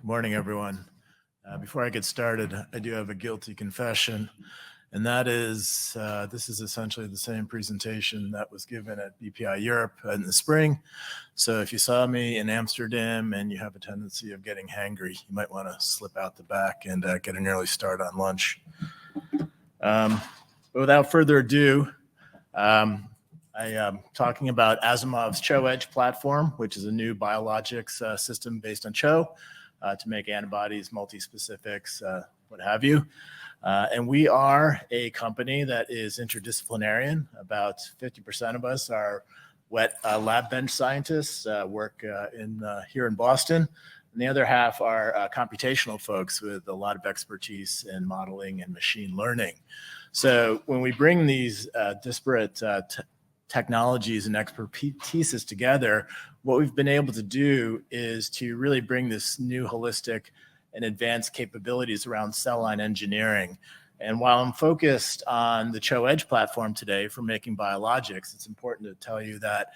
Good morning, everyone. Before I get started, I do have a guilty confession, and that is this is essentially the same presentation that was given at BPI Europe in the spring. So if you saw me in Amsterdam and you have a tendency of getting hangry, you might want to slip out the back and get an early start on lunch. But without further ado, I am talking about Asimov's CHO Edge platform, which is a new biologics system based on CHO to make antibodies, multispecifics, what have you. And we are a company that is interdisciplinarian. About 50% of us are wet lab bench scientists, work here in Boston. And the other half are computational folks with a lot of expertise in modeling and machine learning. So when we bring these disparate technologies and expertises together, what we've been able to do is to really bring this new holistic and advanced capabilities around cell line engineering. And while I'm focused on the CHO Edge platform today for making biologics, it's important to tell you that,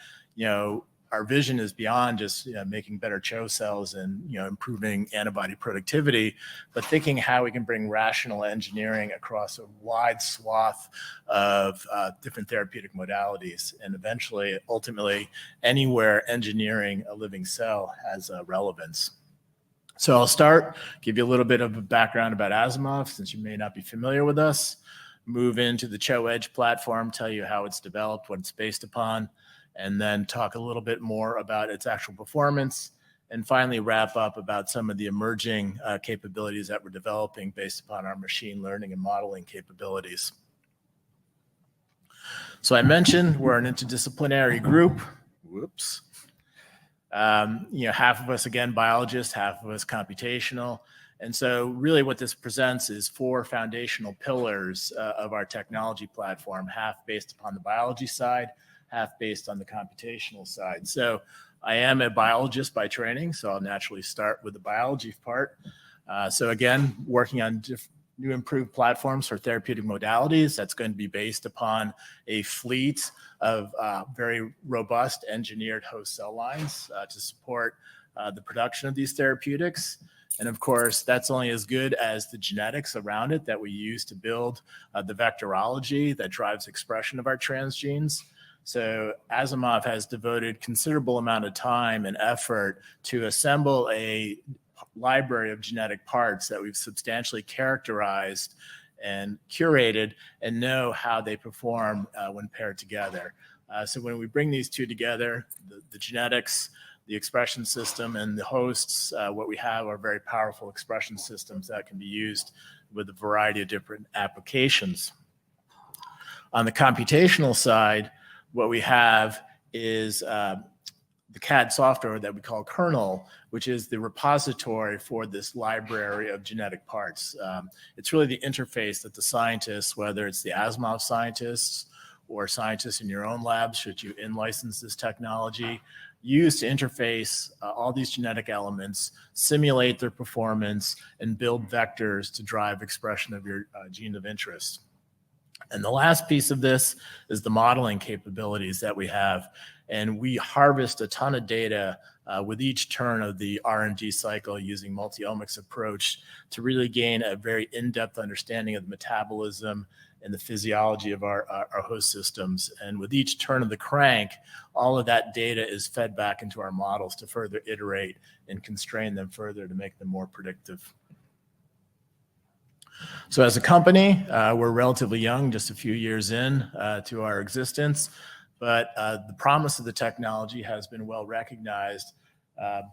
our vision is beyond just making better CHO cells and improving antibody productivity, but thinking how we can bring rational engineering across a wide swath of different therapeutic modalities, and eventually, ultimately, anywhere engineering a living cell has relevance. So I'll start, give you a little bit of a background about Asimov, since you may not be familiar with us, move into the CHO Edge platform, tell you how it's developed, what it's based upon, and then talk a little bit more about its actual performance, and finally wrap up about some of the emerging capabilities that we're developing based upon our machine learning and modeling capabilities. So I mentioned we're an interdisciplinary group. Whoops. Half of us, again, biologists, half of us computational. And so really what this presents is four foundational pillars of our technology platform, half based upon the biology side, half based on the computational side. So I am a biologist by training, so I'll naturally start with the biology part. So again, working on new improved platforms for therapeutic modalities. That's going to be based upon a fleet of very robust engineered host cell lines to support the production of these therapeutics. And of course, that's only as good as the genetics around it that we use to build the vectorology that drives expression of our transgenes. So Asimov has devoted considerable amount of time and effort to assemble a library of genetic parts that we've substantially characterized and curated and know how they perform when paired together. So when we bring these two together, the genetics, the expression system, and the hosts, what we have are very powerful expression systems that can be used with a variety of different applications. On the computational side, what we have is the CAD software that we call kernel, which is the repository for this library of genetic parts. It's really the interface that the scientists, whether it's the Asimov scientists or scientists in your own labs, should you in-license this technology, use to interface all these genetic elements, simulate their performance, and build vectors to drive expression of your gene of interest. And the last piece of this is the modeling capabilities that we have. And we harvest a ton of data with each turn of the R&D cycle using multi-omics approach to really gain a very in-depth understanding of the metabolism and the physiology of our host systems. And with each turn of the crank, all of that data is fed back into our models to further iterate and constrain them further to make them more predictive. So as a company, we're relatively young, just a few years in to our existence, but the promise of the technology has been well recognized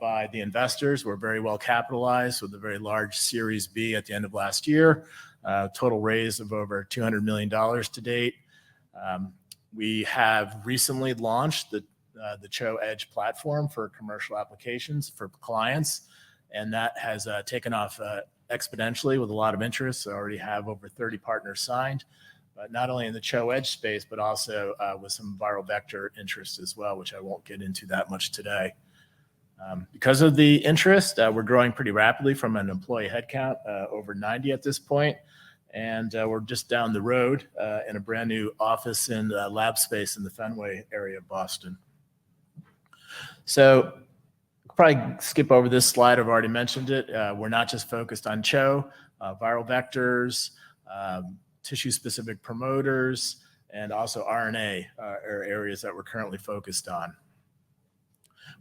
by the investors. We're very well capitalized with a very large Series B at the end of last year, total raise of over $200 million to date. We have recently launched the CHO Edge platform for commercial applications for clients, and that has taken off exponentially with a lot of interest. I already have over 30 partners signed, but not only in the CHO Edge space, but also with some viral vector interest as well, which I won't get into that much today. Because of the interest, we're growing pretty rapidly from an employee headcount, over 90 at this point, and we're just down the road in a brand new office and lab space in the Fenway area of Boston. So probably skip over this slide. I've already mentioned it. We're not just focused on CHO, viral vectors, tissue-specific promoters, and also RNA are areas that we're currently focused on.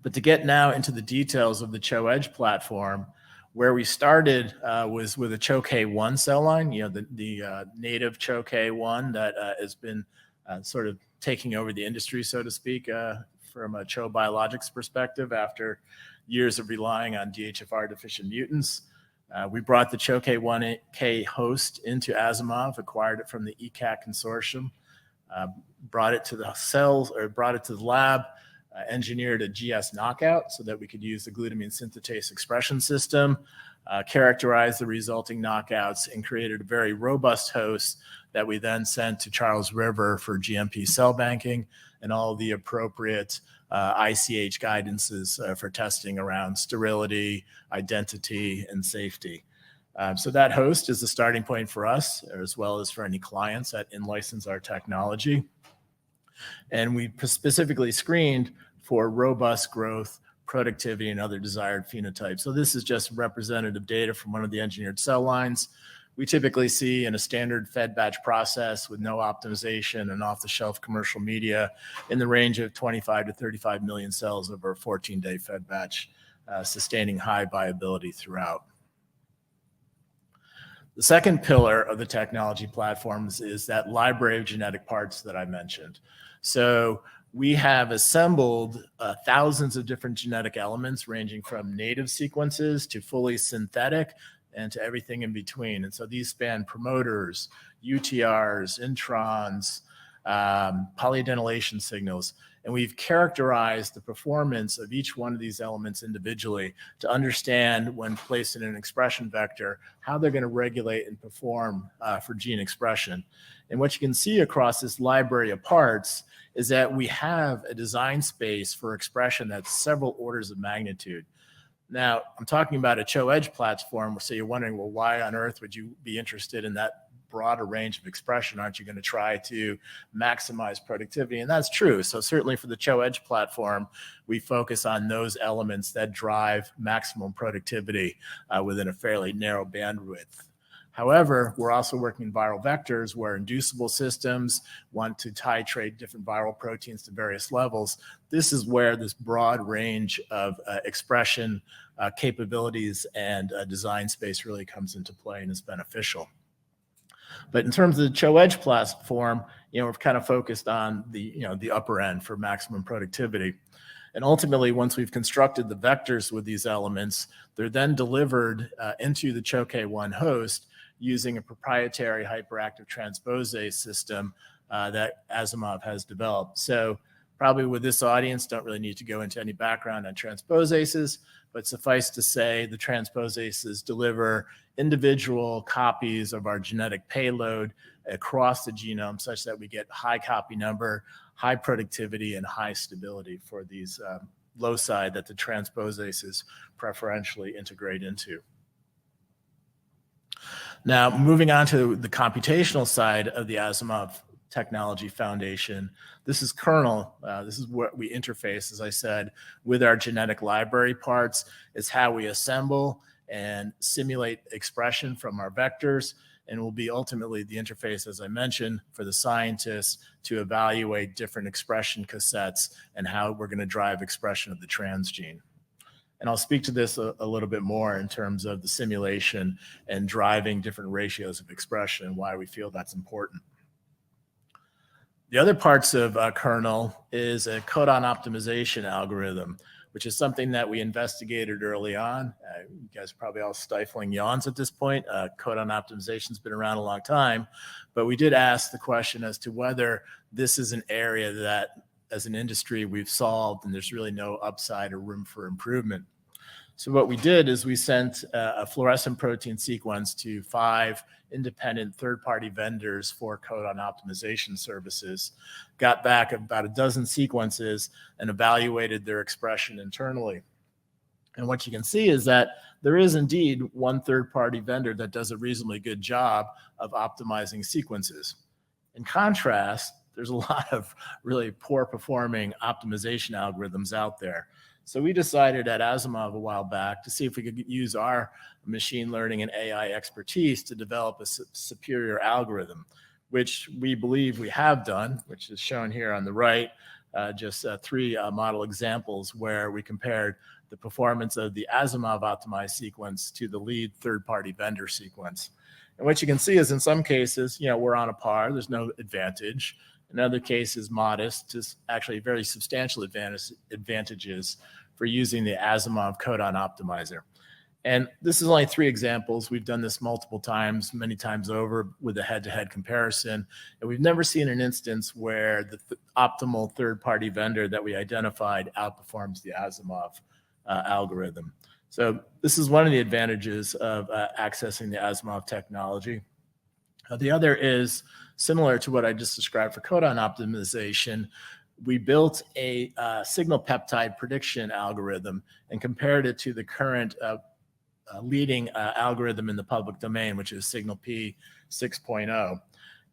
But to get now into the details of the CHO Edge platform, where we started was with a CHO K1 cell line, the native CHO K1 that has been sort of taking over the industry, so to speak, from a CHO Biologics perspective after years of relying on DHFR deficient mutants. We brought the CHO K1K host into Asimov, acquired it from the ECAC consortium, brought it to the lab, engineered a GS knockout so that we could use the glutamine synthetase expression system, characterized the resulting knockouts, and created a very robust host that we then sent to Charles River for GMP cell banking and all the appropriate ICH guidances for testing around sterility, identity, and safety. So that host is the starting point for us, as well as for any clients that in-license our technology. And we specifically screened for robust growth, productivity, and other desired phenotypes. So this is just representative data from one of the engineered cell lines. We typically see in a standard fed batch process with no optimization and off-the-shelf commercial media in the range of 25 to 35 million cells over a 14-day fed batch, sustaining high viability throughout. The second pillar of the technology platforms is that library of genetic parts that I mentioned. So we have assembled thousands of different genetic elements ranging from native sequences to fully synthetic and to everything in between. And so these span promoters, UTRs, introns, polyadenylation signals. And we've characterized the performance of each one of these elements individually to understand, when placed in an expression vector, how they're going to regulate and perform for gene expression. And what you can see across this library of parts is that we have a design space for expression that's several orders of magnitude. Now, I'm talking about a CHO Edge platform, so you're wondering, well, why on earth would you be interested in that broader range of expression? Aren't you going to try to maximize productivity? And that's true. So certainly for the CHO Edge platform, we focus on those elements that drive maximum productivity within a fairly narrow bandwidth. However, we're also working in viral vectors where inducible systems want to titrate different viral proteins to various levels. This is where this broad range of expression capabilities and design space really comes into play and is beneficial. But in terms of the CHO Edge platform, we're kind of focused on the upper end for maximum productivity. And ultimately, once we've constructed the vectors with these elements, they're then delivered into the CHO K1 host using a proprietary hyperactive transposase system that Asimov has developed. So probably with this audience, don't really need to go into any background on transposases, but suffice to say the transposases deliver individual copies of our genetic payload across the genome such that we get high copy number, high productivity, and high stability for these loci that the transposases preferentially integrate into. Now, moving on to the computational side of the Asimov Technology Foundation, this is kernel. This is what we interface, as I said, with our genetic library parts. It's how we assemble and simulate expression from our vectors, and will be ultimately the interface, as I mentioned, for the scientists to evaluate different expression cassettes and how we're going to drive expression of the transgene. And I'll speak to this a little bit more in terms of the simulation and driving different ratios of expression and why we feel that's important. The other parts of kernel is a codon optimization algorithm, which is something that we investigated early on. You guys are probably all stifling yawns at this point. Codon optimization has been around a long time, but we did ask the question as to whether this is an area that, as an industry, we've solved and there's really no upside or room for improvement. So what we did is we sent a fluorescent protein sequence to 5 independent third-party vendors for codon optimization services, got back about a dozen sequences, and evaluated their expression internally. And what you can see is that there is indeed one third-party vendor that does a reasonably good job of optimizing sequences. In contrast, there's a lot of really poor performing optimization algorithms out there. So we decided at Asimov a while back to see if we could use our machine learning and AI expertise to develop a superior algorithm, which we believe we have done, which is shown here on the right, just three model examples where we compared the performance of the Asimov optimized sequence to the lead third-party vendor sequence. And what you can see is in some cases, we're on a par, there's no advantage. In other cases, modest, just actually very substantial advantages for using the Asimov codon optimizer. And this is only three examples. We've done this multiple times, many times over with a head-to-head comparison. And we've never seen an instance where the optimal third-party vendor that we identified outperforms the Asimov algorithm. So this is one of the advantages of accessing the Asimov technology. The other is similar to what I just described for codon optimization. We built a signal peptide prediction algorithm and compared it to the current leading algorithm in the public domain, which is Signal P 6.0.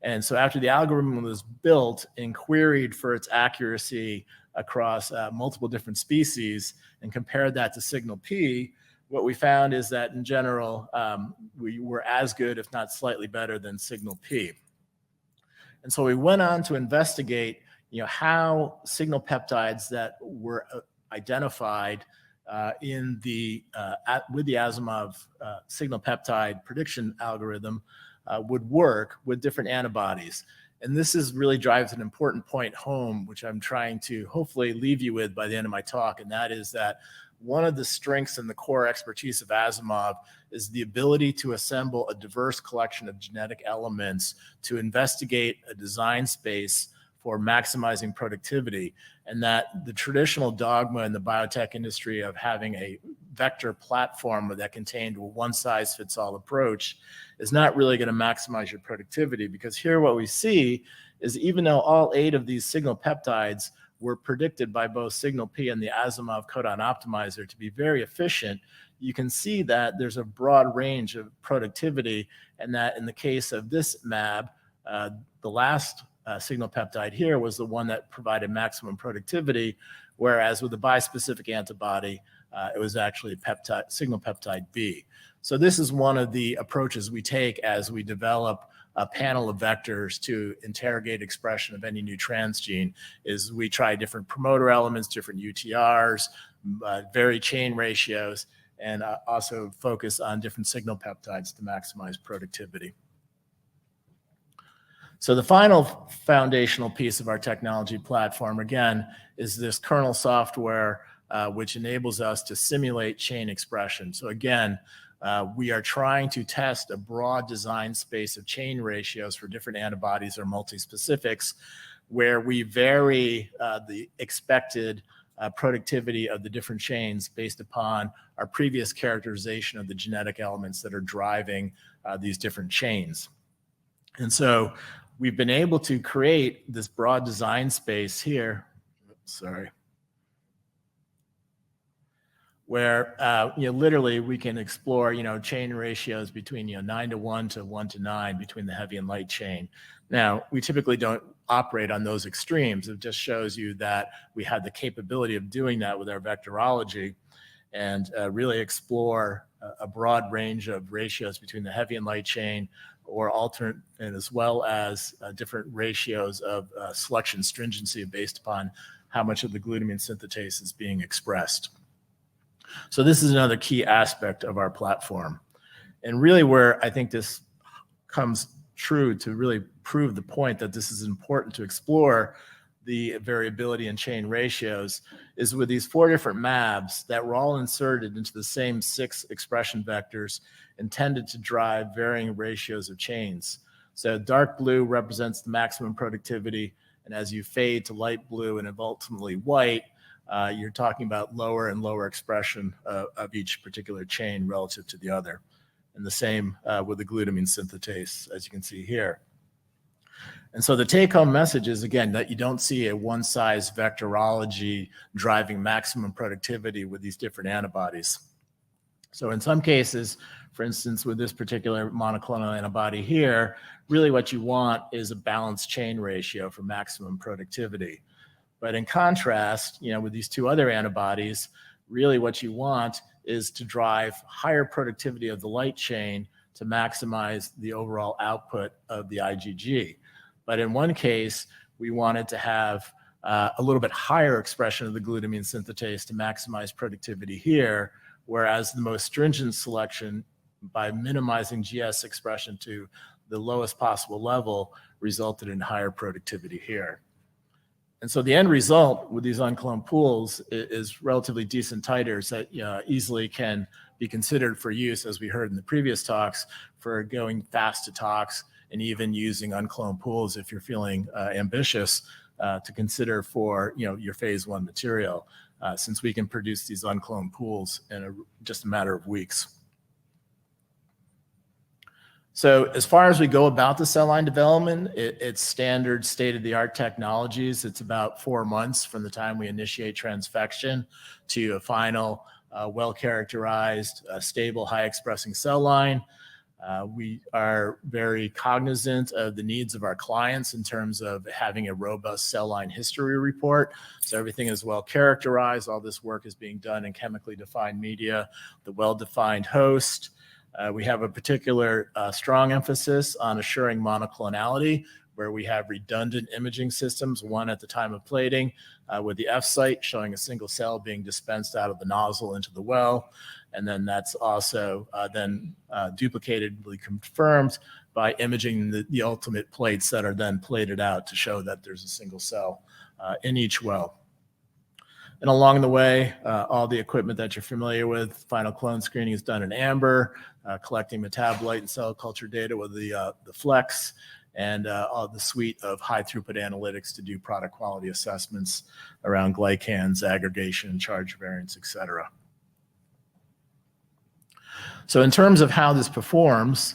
And so after the algorithm was built and queried for its accuracy across multiple different species and compared that to Signal P, what we found is that in general, we were as good, if not slightly better than Signal P. And so we went on to investigate, how signal peptides that were identified with the Asimov signal peptide prediction algorithm would work with different antibodies. And this really drives an important point home, which I'm trying to hopefully leave you with by the end of my talk. And that is that one of the strengths and the core expertise of Asimov is the ability to assemble a diverse collection of genetic elements to investigate a design space for maximizing productivity, and that the traditional dogma in the biotech industry of having a vector platform that contained a one-size-fits-all approach is not really going to maximize your productivity, because here what we see is even though all 8 of these signal peptides were predicted by both Signal P and the Asimov codon optimizer to be very efficient, you can see that there's a broad range of productivity, and that in the case of this mAb, the last signal peptide here was the one that provided maximum productivity, whereas with the bispecific antibody, it was actually signal peptide B. So this is one of the approaches we take as we develop a panel of vectors to interrogate expression of any new transgene, is we try different promoter elements, different UTRs, vary chain ratios, and also focus on different signal peptides to maximize productivity. So the final foundational piece of our technology platform, again, is this kernel software, which enables us to simulate chain expression. So again, we are trying to test a broad design space of chain ratios for different antibodies or multispecifics, where we vary the expected productivity of the different chains based upon our previous characterization of the genetic elements that are driving these different chains. And so we've been able to create this broad design space here, where literally we can explore chain ratios between 9:1 to 1:9 between the heavy and light chain. Now, we typically don't operate on those extremes. It just shows you that we have the capability of doing that with our vectorology and really explore a broad range of ratios between the heavy and light chain, or alternate, and as well as different ratios of selection stringency based upon how much of the glutamine synthetase is being expressed. So this is another key aspect of our platform. And really where I think this comes true to really prove the point that this is important to explore the variability in chain ratios is with these 4 different mAbs that were all inserted into the same 6 expression vectors intended to drive varying ratios of chains. So dark blue represents the maximum productivity, and as you fade to light blue and ultimately white, you're talking about lower and lower expression of each particular chain relative to the other. And the same with the glutamine synthetase, as you can see here. And so the take-home message is, again, that you don't see a one-size vectorology driving maximum productivity with these different antibodies. So in some cases, for instance, with this particular monoclonal antibody here, really what you want is a balanced chain ratio for maximum productivity. But in contrast, with these two other antibodies, really what you want is to drive higher productivity of the light chain to maximize the overall output of the IgG. But in one case, we wanted to have a little bit higher expression of the glutamine synthetase to maximize productivity here, whereas the most stringent selection, by minimizing GS expression to the lowest possible level, resulted in higher productivity here. And so the end result with these uncloned pools is relatively decent titers that easily can be considered for use, as we heard in the previous talks, for going fast to tox and even using uncloned pools if you're feeling ambitious to consider for your phase 1 material, since we can produce these uncloned pools in just a matter of weeks. So as far as we go about the cell line development, it's standard state-of-the-art technologies. It's about 4 months from the time we initiate transfection to a final, well-characterized, stable, high-expressing cell line. We are very cognizant of the needs of our clients in terms of having a robust cell line history report. So everything is well characterized. All this work is being done in chemically defined media, the well-defined host. We have a particular strong emphasis on assuring monoclonality, where we have redundant imaging systems, one at the time of plating, with the F site showing a single cell being dispensed out of the nozzle into the well. And then that's also then duplicatedly confirmed by imaging the ultimate plates that are then plated out to show that there's a single cell in each well. And along the way, all the equipment that you're familiar with, final clone screening is done in amber, collecting metabolite and cell culture data with the Flex, and all the suite of high throughput analytics to do product quality assessments around glycans, aggregation, charge variance, et cetera. So in terms of how this performs,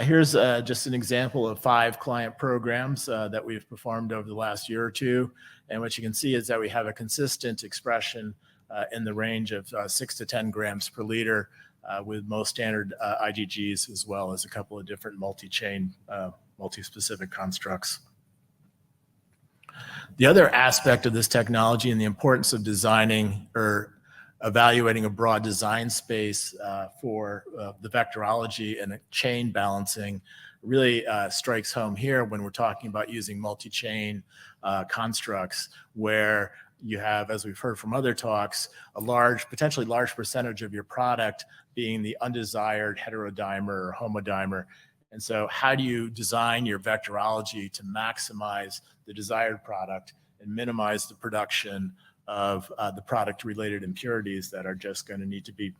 here's just an example of 5 client programs that we've performed over the last year or two. And what you can see is that we have a consistent expression in the range of 6 to 10 grams per liter with most standard IgGs, as well as a couple of different multi-chain, multi-specific constructs. The other aspect of this technology and the importance of designing or evaluating a broad design space for the vectorology and chain balancing really strikes home here when we're talking about using multi-chain constructs, where you have, as we've heard from other talks, a potentially large percentage of your product being the undesired heterodimer or homodimer. And so how do you design your vectorology to maximize the desired product and minimize the production of the product-related impurities that are just going to need to be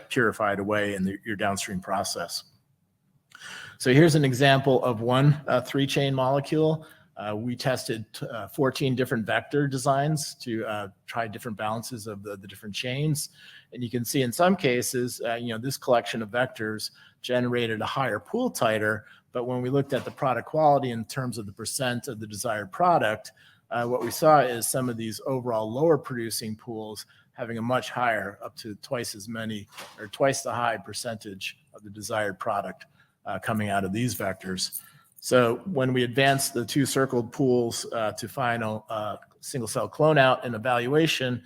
purified away in your downstream process? So here's an example of one 3-chain molecule. We tested 14 different vector designs to try different balances of the different chains. And you can see in some cases, this collection of vectors generated a higher pool titer. But when we looked at the product quality in terms of the percent of the desired product, what we saw is some of these overall lower producing pools having a much higher, up to twice as many or twice the high percentage of the desired product coming out of these vectors. So when we advance the 2 circled pools to final single cell clone out and evaluation,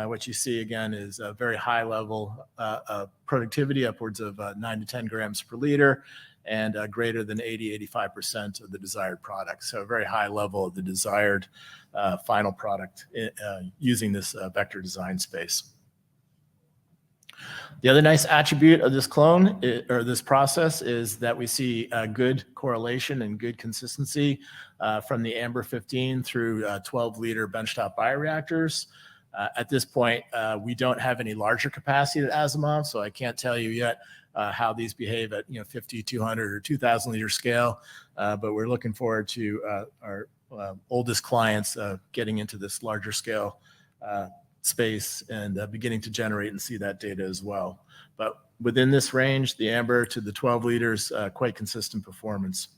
what you see again is a very high level of productivity, upwards of 9 to 10 grams per liter, and greater than 80–85% of the desired product. So a very high level of the desired final product using this vector design space. The other nice attribute of this clone or this process is that we see a good correlation and good consistency from the Amber 15 through 12-liter benchtop bioreactors. At this point, we don't have any larger capacity at Asimov, so I can't tell you yet how these behave at 50, 200, or 2,000 liter scale. But we're looking forward to our oldest clients getting into this larger scale space and beginning to generate and see that data as well. But within this range, the Amber to the 12 liters, quite consistent performance.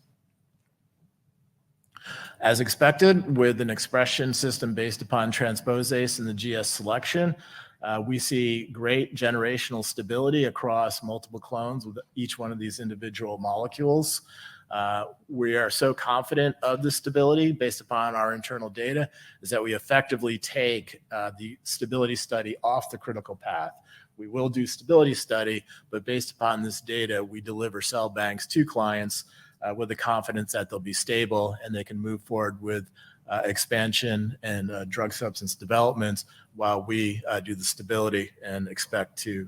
As expected, with an expression system based upon transposase and the GS selection, We see great generational stability across multiple clones with each one of these individual molecules. We are so confident of the stability based upon our internal data is that we effectively take the stability study off the critical path. We will do stability study, but based upon this data, we deliver cell banks to clients with the confidence that they'll be stable and they can move forward with expansion and drug substance development while we do the stability and expect to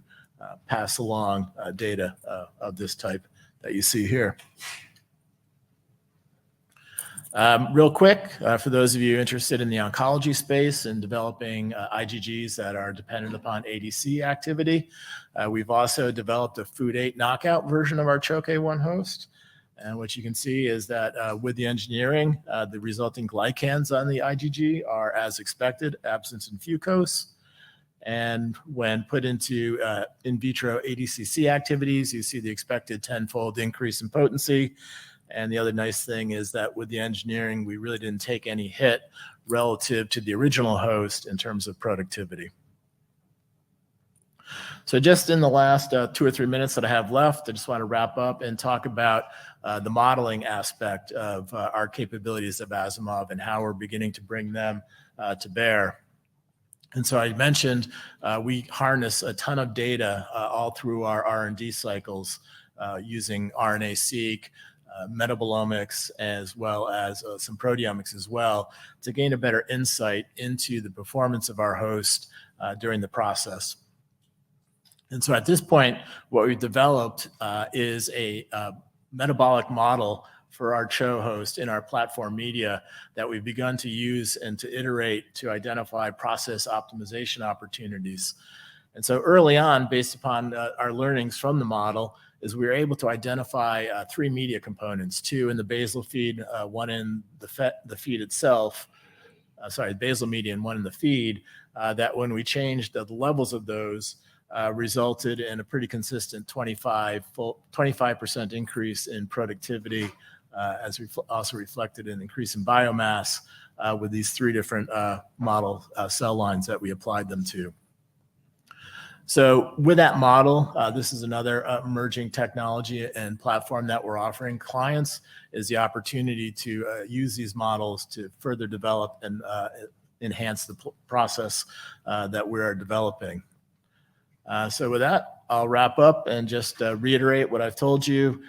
pass along data of this type that you see here. Real quick, for those of you interested in the oncology space and developing IgGs that are dependent upon ADC activity, we've also developed a Food8 knockout version of our CHO-K1 host. And what you can see is that with the engineering, the resulting glycans on the IgG are as expected, absent in fucose. And when put into in vitro ADCC activities, you see the expected 10-fold increase in potency. And the other nice thing is that with the engineering, we really didn't take any hit relative to the original host in terms of productivity. So just in the last 2 or 3 minutes that I have left, I just want to wrap up and talk about the modeling aspect of our capabilities of Asimov and how we're beginning to bring them to bear. And so I mentioned we harness a ton of data all through our R&D cycles using RNA-seq, metabolomics, as well as some proteomics as well, to gain a better insight into the performance of our host during the process. And so at this point, what we've developed is a metabolic model for our CHO host in our platform media that we've begun to use and to iterate to identify process optimization opportunities. And so early on, based upon our learnings from the model, is we were able to identify 3 media components, 2 in the basal feed, 1 in the feed itself, basal media and 1 in the feed, that when we changed the levels of those, resulted in a pretty consistent 25% increase in productivity, as also reflected in increase in biomass with these 3 different model cell lines that we applied them to. So with that model, this is another emerging technology and platform that we're offering clients, is the opportunity to use these models to further develop and enhance the process that we are developing. So with that, I'll wrap up and just reiterate what I've told you.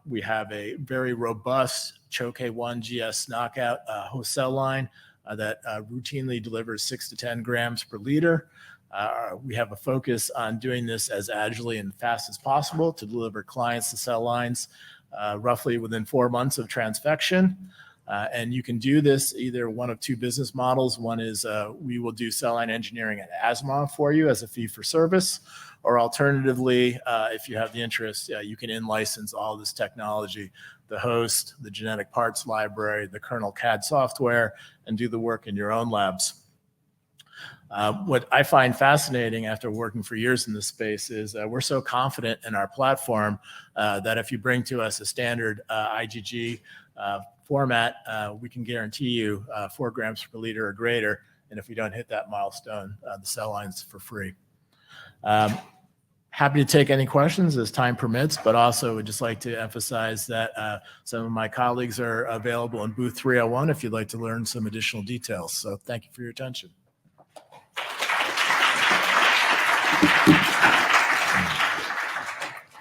We have a very robust CHO-K1 GS knockout host cell line that routinely delivers 6 to 10 grams per liter. We have a focus on doing this as agilely and fast as possible to deliver clients the cell lines roughly within 4 months of transfection. And you can do this either one of 2 business models. One is we will do cell line engineering at Asimov for you as a fee for service, or alternatively, if you have the interest, you can in-license all this technology, the host, the genetic parts library, the kernel CAD software, and do the work in your own labs. What I find fascinating after working for years in this space is we're so confident in our platform that if you bring to us a standard IgG format, we can guarantee you 4 grams per liter or greater. And if we don't hit that milestone, the cell line's for free. Happy to take any questions as time permits, but also would just like to emphasize that some of my colleagues are available in booth 301 if you'd like to learn some additional details. So thank you for your attention.